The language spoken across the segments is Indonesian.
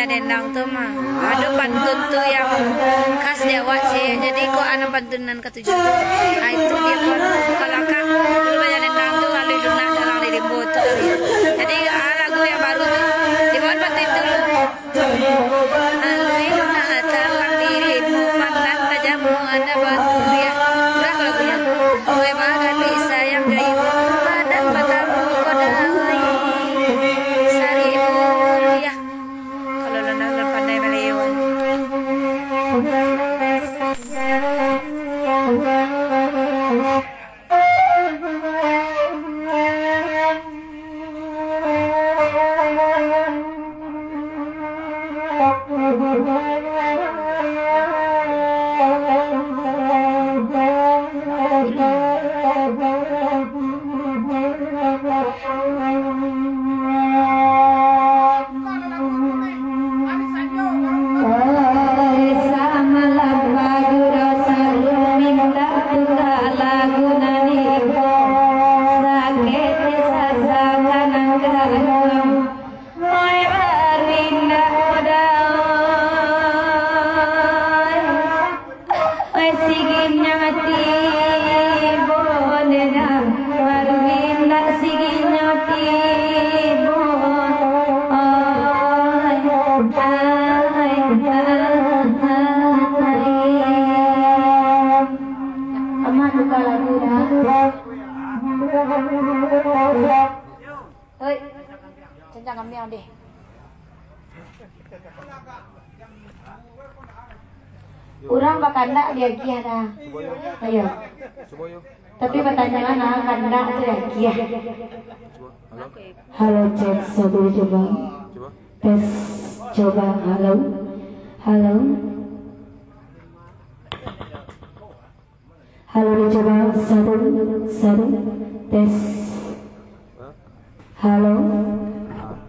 Dendang tuh mah ada pantun tuh yang khas Jawa sih, jadi kok ada pantunan ketujuh tuh, nah itu dia pun kalau kak dulu banyak dendang tuh lalu lunak dalam dirimbo tuh, jadi lagu yang baru tuh dibuat pantun itu lalu lunak dalam dirimu pandang tajammu ada batu ya udah kalau punya gue makan bisa yang gaibu badan matamu kodai sarimu ya. Pandai melawan. Hei, kencang kami deh. Urang bakanda dia kiara. Ayo. Tapi pertanyaan kanda dia. Halo cek satu coba. Tes coba halo. Halo. Halo dicoba satu tes. Halo,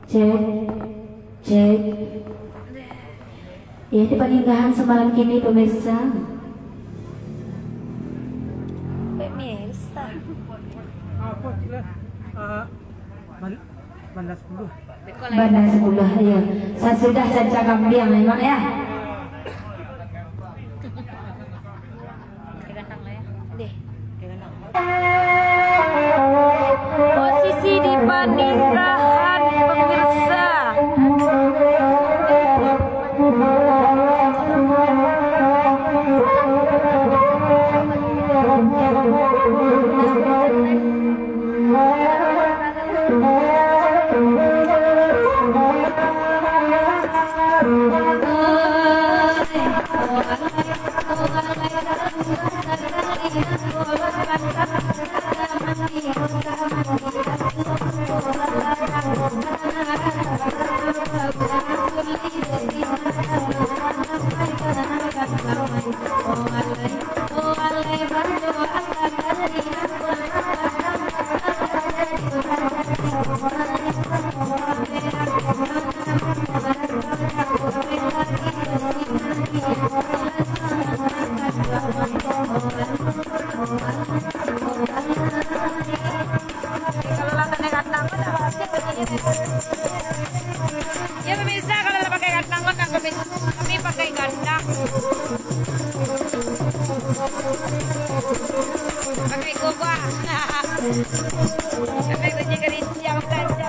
cek. Ya, di pernikahan semalam kini pemirsa. Pemirsa. Apa sila? Banda 10. Banda 10 ya. Saya sudah caca kambing memang ya. Posisi di pernikahan pemirsa. Ya pemirsa, kalau pakai kandang kami pakai kandang, pakai gobak, pakai baju kerisiang saja.